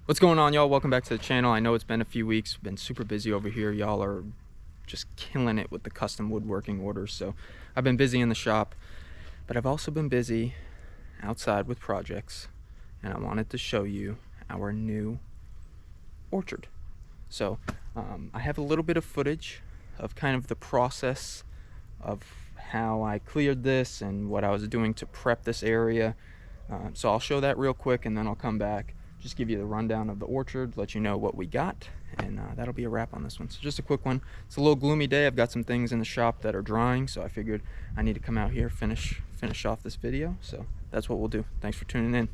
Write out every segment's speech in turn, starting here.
What's going on, y'all? Welcome back to the channel. I know it's been a few weeks, been super busy over here. Y'all are just killing it with the custom woodworking orders. So I've been busy in the shop, but I've also been busy outside with projects, and I wanted to show you our new orchard. So I have a little bit of footage of kind of the process of how I cleared this and what I was doing to prep this area. So I'll show that real quick, and then I'll come back, just give you the rundown of the orchard, let you know what we got, and that'll be a wrap on this one. So just a quick one. It's a little gloomy day. I've got some things in the shop that are drying, so I figured I need to come out here, finish off this video. So that's what we'll do. Thanks for tuning in.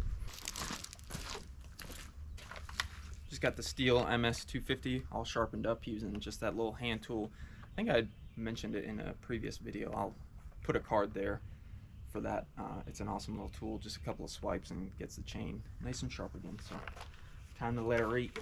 Just got the Stihl MS250 all sharpened up using just that little hand tool. I think I mentioned it in a previous video. I'll put a card there for that. It's an awesome little tool. Just a couple of swipes and gets the chain nice and sharp again. So time to let her eat.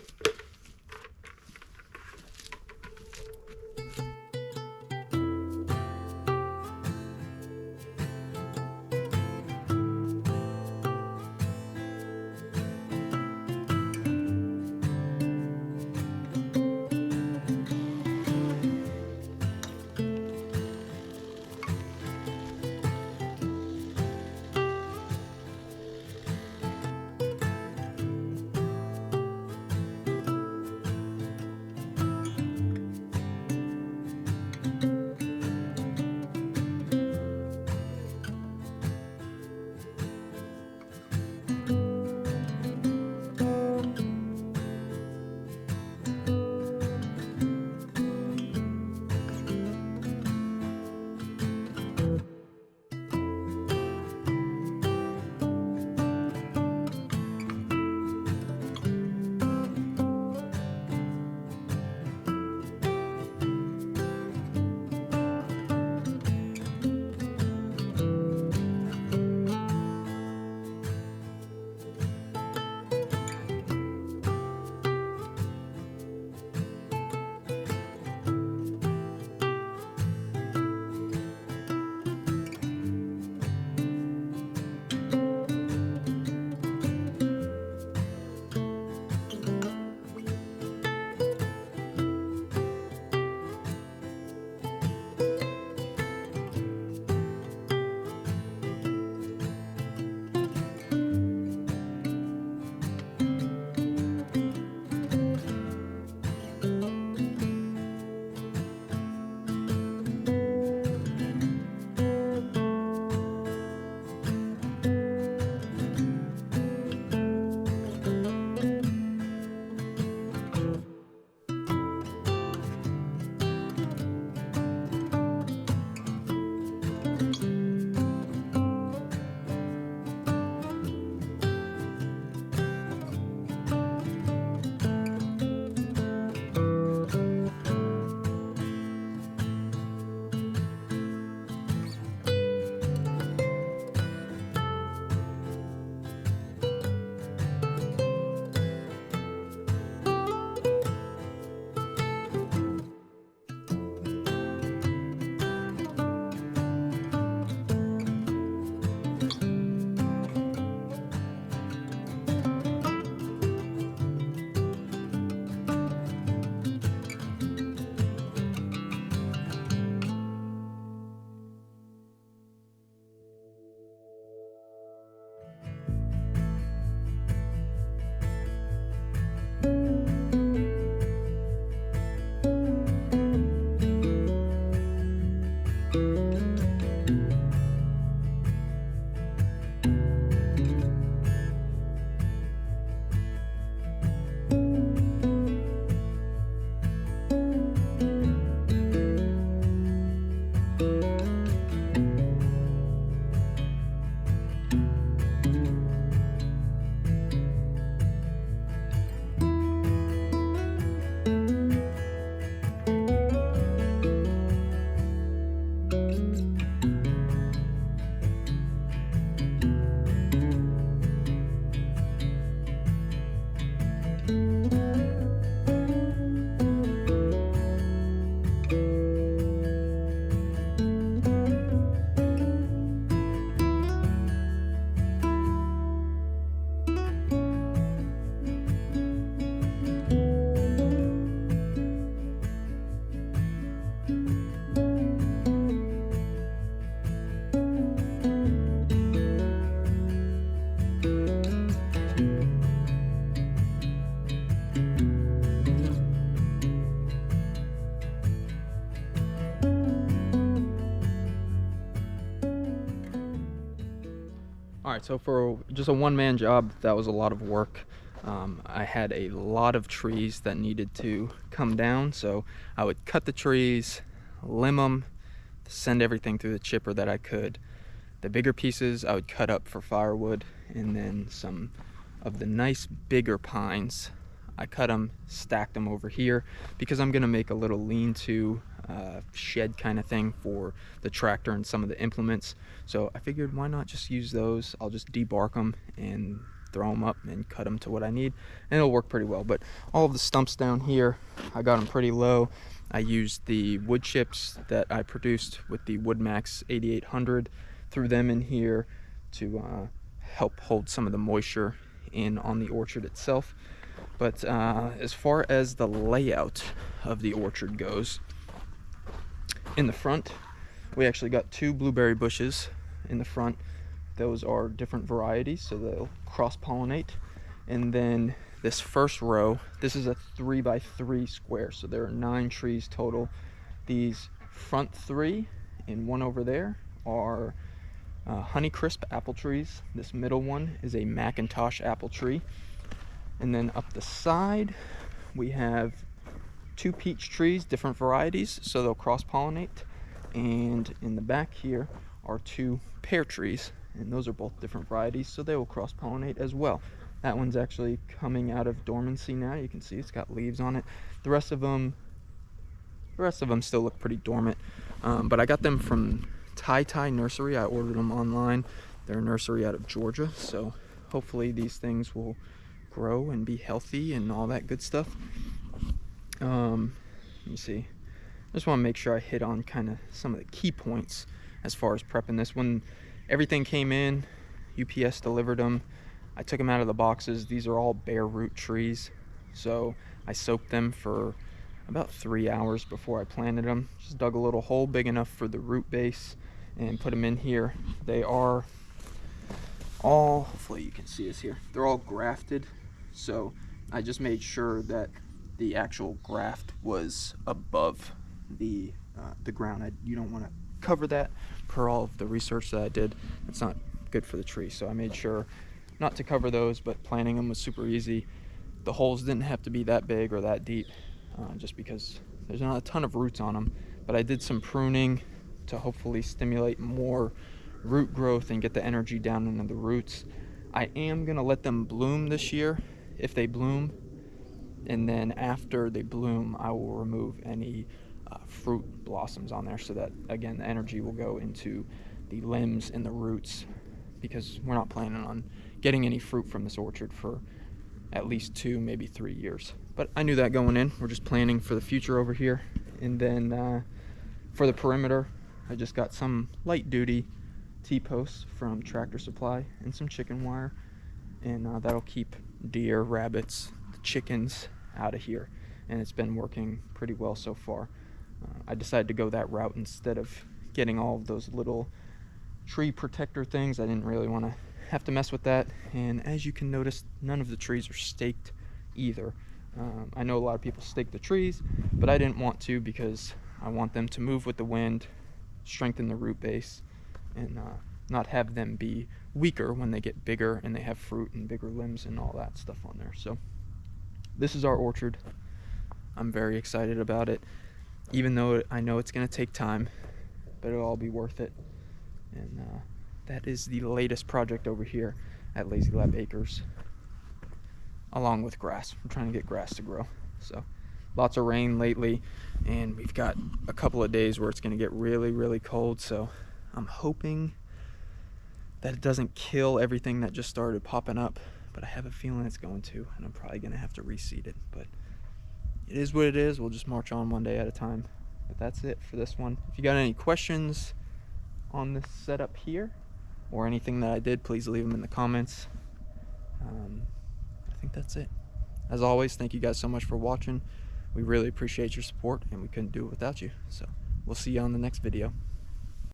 Alright, so for just a one-man job, that was a lot of work. I had a lot of trees that needed to come down, so I would cut the trees, limb them, send everything through the chipper that I could. The bigger pieces I would cut up for firewood, and then some of the nice bigger pines, I cut them, stacked them over here because I'm gonna make a little lean-to shed kind of thing for the tractor and some of the implements. So I figured, why not just use those? I'll just debark them and throw them up and cut them to what I need, and it'll work pretty well. But all of the stumps down here, I got them pretty low. I used the wood chips that I produced with the WoodMaxx 8800, threw them in here to help hold some of the moisture in on the orchard itself. But as far as the layout of the orchard goes, in the front, we actually got 2 blueberry bushes in the front. Those are different varieties, so they'll cross-pollinate. And then this first row, this is a 3x3 square, so there are 9 trees total. These front 3 and one over there are Honeycrisp apple trees. This middle one is a Macintosh apple tree. And then up the side, we have 2 peach trees, different varieties, so they'll cross-pollinate. And in the back here are 2 pear trees, and those are both different varieties, so they will cross-pollinate as well. That one's actually coming out of dormancy now. You can see it's got leaves on it. The rest of them still look pretty dormant, but I got them from Tai Nursery. I ordered them online. They're a nursery out of Georgia, so hopefully these things will grow and be healthy and all that good stuff. Let me see. I just want to make sure I hit on kind of some of the key points as far as prepping this. When everything came in, UPS delivered them. I took them out of the boxes. These are all bare root trees, so I soaked them for about 3 hours before I planted them. Just dug a little hole big enough for the root base and put them in here. They are all, hopefully you can see this here, they're all grafted, so I just made sure that the actual graft was above the ground. You don't want to cover that. Per all of the research that I did, it's not good for the tree, so I made sure not to cover those. But planting them was super easy. The holes didn't have to be that big or that deep, just because there's not a ton of roots on them. But I did some pruning to hopefully stimulate more root growth and get the energy down into the roots. I am gonna let them bloom this year if they bloom, and then after they bloom I will remove any fruit blossoms on there, so that again the energy will go into the limbs and the roots, because we're not planning on getting any fruit from this orchard for at least 2, maybe 3 years. But I knew that going in. We're just planning for the future over here. And then for the perimeter, I just got some light duty T-posts from Tractor Supply and some chicken wire, and that'll keep deer, rabbits, the chickens out of here, and it's been working pretty well so far. I decided to go that route instead of getting all of those little tree protector things. I didn't really want to have to mess with that, and as you can notice, none of the trees are staked either. I know a lot of people stake the trees, but I didn't want to, because I want them to move with the wind, strengthen the root base, and not have them be weaker when they get bigger and they have fruit and bigger limbs and all that stuff on there. So this is our orchard. I'm very excited about it, even though I know it's going to take time, but it'll all be worth it. And that is the latest project over here at Lazy Lab Acres, along with grass. We're trying to get grass to grow. So lots of rain lately, and we've got a couple of days where it's going to get really, really cold. So I'm hoping that it doesn't kill everything that just started popping up, but I have a feeling it's going to, and I'm probably going to have to reseed it. But it is what it is. We'll just march on one day at a time. But that's it for this one. If you got any questions on this setup here or anything that I did, please leave them in the comments. I think that's it. As always, thank you guys so much for watching. We really appreciate your support, and we couldn't do it without you. So we'll see you on the next video.